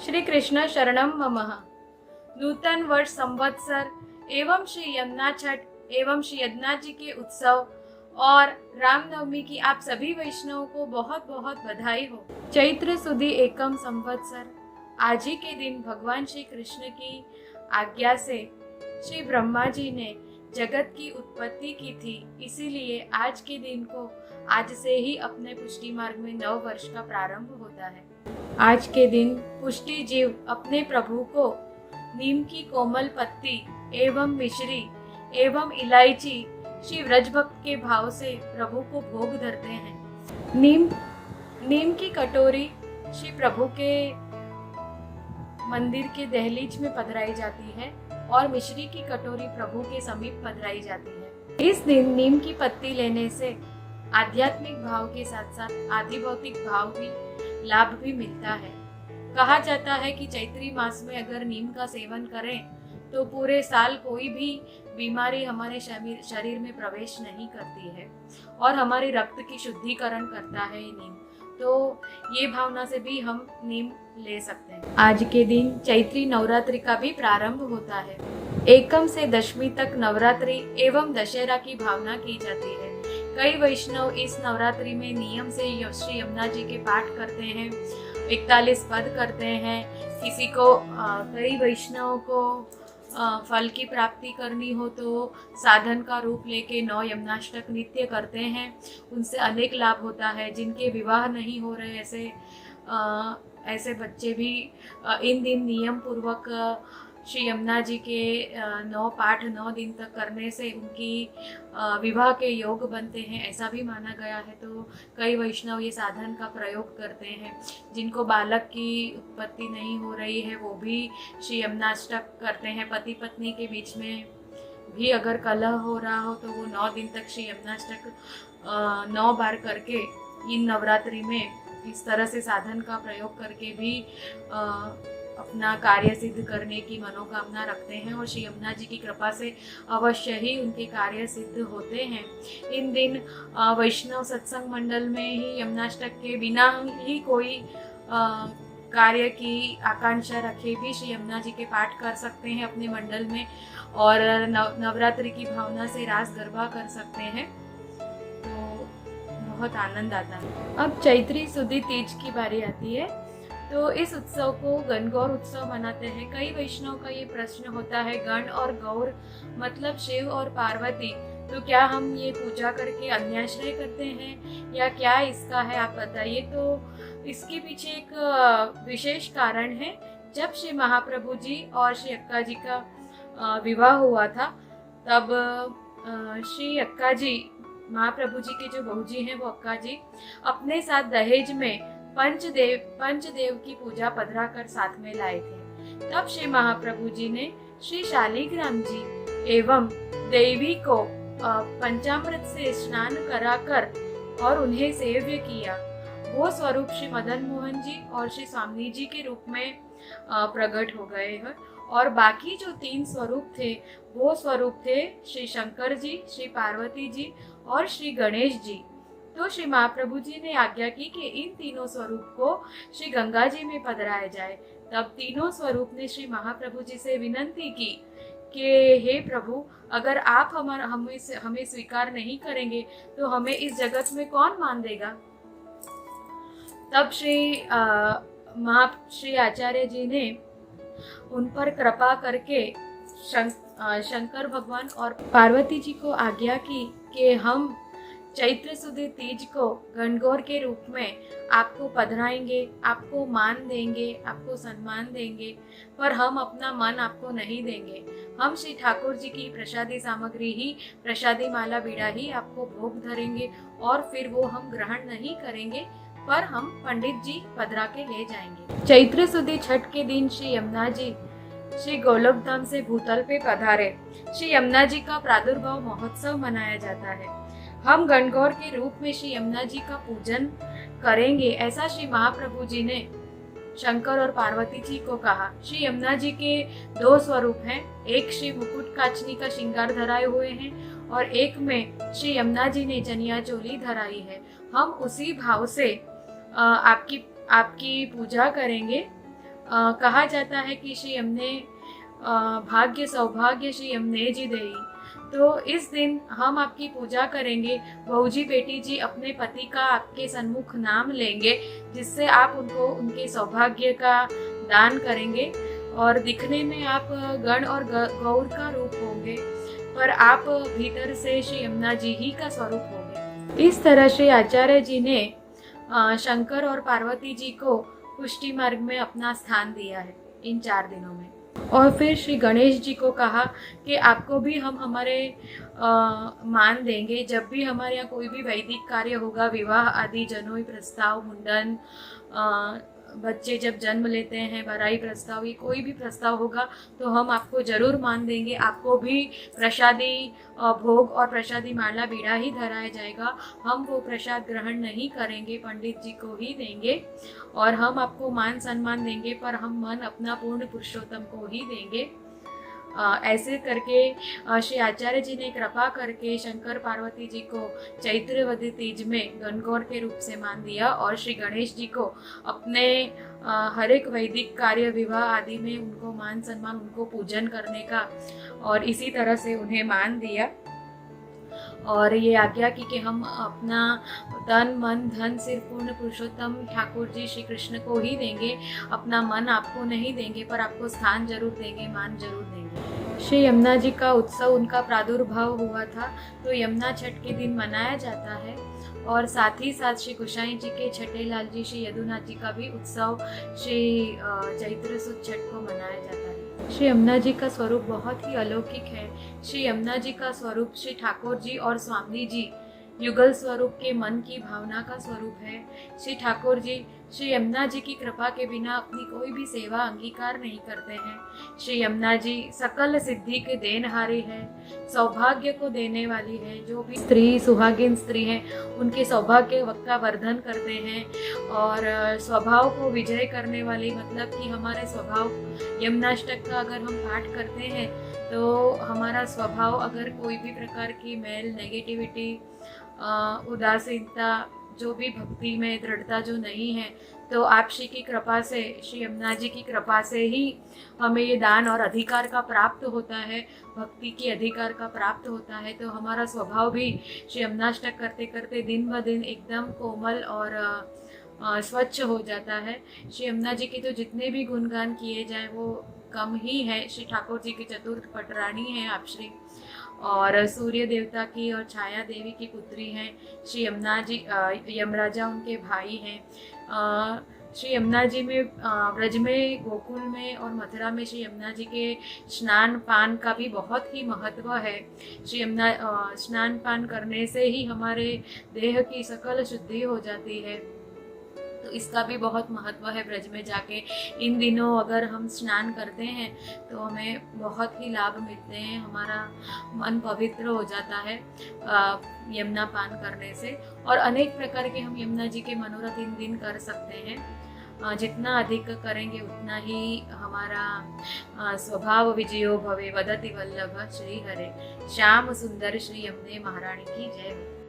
श्री कृष्ण शरणम ममः। नूतन वर्ष संवत्सर एवं श्री यमुना छठ एवं श्री यमुना जी के उत्सव और रामनवमी की आप सभी वैष्णवों को बहुत बहुत बधाई हो। चैत्र सुदी एकम संवत्सर, आज ही के दिन भगवान श्री कृष्ण की आज्ञा से श्री ब्रह्मा जी ने जगत की उत्पत्ति की थी। इसीलिए आज के दिन को आज से ही अपने पुष्टि मार्ग में नव वर्ष का प्रारंभ होता है। आज के दिन पुष्टि जीव अपने प्रभु को नीम की कोमल पत्ती एवं मिश्री एवं इलायची श्री व्रज भक्त के भाव से प्रभु को भोग धरते हैं। नीम की कटोरी श्री प्रभु के मंदिर के दहलीज में पधराई जाती है और मिश्री की कटोरी प्रभु के समीप पधराई जाती है। इस दिन नीम की पत्ती लेने से आध्यात्मिक भाव के साथ साथ आधिभौतिक भाव भी लाभ भी मिलता है। कहा जाता है कि चैत्री मास में अगर नीम का सेवन करें तो पूरे साल कोई भी बीमारी हमारे शरीर में प्रवेश नहीं करती है और हमारे रक्त की शुद्धिकरण करता है ये नीम। तो ये भावना से भी हम नीम ले सकते हैं। आज के दिन चैत्री नवरात्रि का भी प्रारंभ होता है। एकम से दशमी तक नवरात्रि एवं दशहरा की भावना की जाती है। कई वैष्णव इस नवरात्रि में नियम से श्री यमुना जी के पाठ करते हैं, 41 पद करते हैं। किसी को कई वैष्णवों को फल की प्राप्ति करनी हो तो साधन का रूप लेके 9 यमुनाष्टक नित्य करते हैं, उनसे अनेक लाभ होता है। जिनके विवाह नहीं हो रहे ऐसे बच्चे भी इन दिन नियम पूर्वक श्री यमुना जी के 9 पाठ 9 दिन तक करने से उनकी विवाह के योग बनते हैं, ऐसा भी माना गया है। तो कई वैष्णव ये साधन का प्रयोग करते हैं। जिनको बालक की उत्पत्ति नहीं हो रही है वो भी श्री यमुनाष्टक करते हैं। पति पत्नी के बीच में भी अगर कलह हो रहा हो तो वो 9 दिन तक श्री यमुनाष्टक 9 बार करके इन नवरात्रि में इस तरह से साधन का प्रयोग करके भी अपना कार्य सिद्ध करने की मनोकामना रखते हैं और श्री यमुना जी की कृपा से अवश्य ही उनके कार्य सिद्ध होते हैं। इन दिन वैष्णव सत्संग मंडल में ही यमुनाष्टक के बिना ही कोई कार्य की आकांक्षा रखे भी श्री यमुना जी के पाठ कर सकते हैं अपने मंडल में और नवरात्रि की भावना से रास गरबा कर सकते हैं। तो बहुत आनंद आता है। अब चैत्री सुदी तीज की बारी आती है। तो इस उत्सव को गणगौर उत्सव मनाते हैं। कई वैष्णव का ये प्रश्न होता है, गण और गौर मतलब शिव और पार्वती, तो क्या हम ये पूजा करके अन्याश्रय करते हैं या क्या इसका है, आप बताइए। तो इसके पीछे एक विशेष कारण है। जब श्री महाप्रभु जी और श्री अक्का जी का विवाह हुआ था तब श्री अक्का जी, महाप्रभु जी के जो बहू जी हैं वो अक्का जी, अपने साथ दहेज में पंचदेव की पूजा पधरा कर साथ में लाए थे। तब श्री महाप्रभु जी ने श्री शालिग्राम जी एवं देवी को पंचामृत से स्नान कराकर और उन्हें सेव्य किया। वो स्वरूप श्री मदन मोहन जी और श्री स्वामी जी के रूप में प्रकट हो गए हैं और बाकी जो 3 स्वरूप थे वो स्वरूप थे श्री शंकर जी, श्री पार्वती जी और श्री गणेश जी। तो श्री महाप्रभु जी ने आज्ञा की कि इन तीनों स्वरूप को श्री गंगा जी में पधराया जाए। तब तीनों स्वरूप ने श्री महाप्रभु जी से विनंती की कि हे प्रभु, अगर आप हमें स्वीकार नहीं करेंगे तो हमें इस जगत में कौन मान देगा। तब श्री आचार्य जी ने उन पर कृपा करके शंकर भगवान और पार्वती जी को आज्ञा की कि हम चैत्र सुदी तीज को गणगौर के रूप में आपको पधराएंगे, आपको मान देंगे, आपको सम्मान देंगे, पर हम अपना मन आपको नहीं देंगे। हम श्री ठाकुर जी की प्रसादी सामग्री ही, प्रसादी माला बीड़ा ही आपको भोग धरेंगे और फिर वो हम ग्रहण नहीं करेंगे, पर हम पंडित जी पधरा के ले जाएंगे। चैत्र सुदी छठ के दिन श्री यमुना जी श्री गोलोक धाम से भूतल पे पधारे। श्री यमुना जी का प्रादुर्भाव महोत्सव मनाया जाता है। हम गणगौर के रूप में श्री यमुना जी का पूजन करेंगे, ऐसा श्री महाप्रभु जी ने शंकर और पार्वती जी को कहा। श्री यमुना जी के 2 स्वरूप हैं, एक श्री मुकुट काचनी का श्रृंगार धराए हुए हैं और एक में श्री यमुना जी ने चनिया चोली धराई है। हम उसी भाव से आपकी पूजा करेंगे कहा जाता है कि श्री यमुने भाग्य सौभाग्य श्री यमुने जी देई। तो इस दिन हम आपकी पूजा करेंगे। बहू जी बेटी जी अपने पति का आपके सन्मुख नाम लेंगे, जिससे आप उनको उनके सौभाग्य का दान करेंगे। और दिखने में आप गण और गौर का रूप होंगे, पर आप भीतर से श्री यमुना जी ही का स्वरूप होंगे। इस तरह श्री आचार्य जी ने शंकर और पार्वती जी को पुष्टि मार्ग में अपना स्थान दिया है इन 4 दिनों में। और फिर श्री गणेश जी को कहा कि आपको भी हम हमारे मान देंगे। जब भी हमारे यहाँ कोई भी वैदिक कार्य होगा, विवाह आदि, जनोई प्रस्ताव, मुंडन, बच्चे जब जन्म लेते हैं, भराई प्रस्ताव, ये कोई भी प्रस्ताव होगा तो हम आपको जरूर मान देंगे। आपको भी प्रसादी भोग और प्रसादी माला बीड़ा ही धराया जाएगा। हम वो प्रसाद ग्रहण नहीं करेंगे, पंडित जी को ही देंगे। और हम आपको मान सम्मान देंगे, पर हम मन अपना पूर्ण पुरुषोत्तम को ही देंगे। ऐसे करके श्री आचार्य जी ने कृपा करके शंकर पार्वती जी को चैत्रवदी तीज में गणगौर के रूप से मान दिया। और श्री गणेश जी को अपने हर एक वैदिक कार्य, विवाह आदि में उनको मान सम्मान, उनको पूजन करने का, और इसी तरह से उन्हें मान दिया। और ये आज्ञा की कि हम अपना तन मन धन सिर्फ पूर्ण पुरुषोत्तम ठाकुर जी श्री कृष्ण को ही देंगे। अपना मन आपको नहीं देंगे, पर आपको स्थान जरूर देंगे, मान जरूर देंगे। श्री यमुना जी का उत्सव, उनका प्रादुर्भाव हुआ था तो यमुना छठ के दिन मनाया जाता है। और साथ ही साथ श्री गोसाई जी के छठे लाल जी श्री यदुनाथ जी का भी उत्सव श्री चैत्र सुद छठ को मनाया जाता है। श्री यमुना जी का स्वरूप बहुत ही अलौकिक है। श्री यमुना जी का स्वरूप श्री ठाकुर जी और स्वामी जी युगल स्वरूप के मन की भावना का स्वरूप है। श्री ठाकुर जी श्री यमुना जी की कृपा के बिना अपनी कोई भी सेवा अंगीकार नहीं करते हैं। श्री यमुना जी सकल सिद्धि के देनहारी है, सौभाग्य को देने वाली है। जो भी स्त्री सुहागिन स्त्री है, उनके सौभाग्य का वर्धन करते हैं। और स्वभाव को विजय करने वाली, मतलब कि हमारे स्वभाव, यमुनाष्टक का अगर हम पाठ करते हैं तो हमारा स्वभाव, अगर कोई भी प्रकार की मेल, नेगेटिविटी, उदासीनता, जो भी भक्ति में दृढ़ता जो नहीं है, तो आप श्री की कृपा से, श्री यमुना जी की कृपा से ही हमें ये दान और अधिकार का प्राप्त होता है, भक्ति की अधिकार का प्राप्त होता है। तो हमारा स्वभाव भी श्री यमुनाष्टक करते करते दिन ब दिन एकदम कोमल और स्वच्छ हो जाता है। श्री यमुना जी के तो जितने भी गुणगान किए जाए वो कम ही है। श्री ठाकुर जी की चतुर्थ पटरानी है आप श्री, और सूर्य देवता की और छाया देवी की पुत्री हैं। श्री यमुना जी, यमराजा उनके भाई हैं। श्री यमुना जी में ब्रज में, गोकुल में और मथुरा में श्री यमुना जी के स्नान पान का भी बहुत ही महत्व है। श्री यमुना स्नान पान करने से ही हमारे देह की सकल शुद्धि हो जाती है, तो इसका भी बहुत महत्व है। ब्रज में जाके इन दिनों अगर हम स्नान करते हैं तो हमें बहुत ही लाभ मिलते हैं, हमारा मन पवित्र हो जाता है यमुना पान करने से। और अनेक प्रकार के हम यमुना जी के मनोरथ इन दिन कर सकते हैं। जितना अधिक करेंगे उतना ही हमारा स्वभाव विजयो भवे, वदति वल्लभ श्री हरे। श्याम सुंदर श्री यमुने महारानी की जय हो।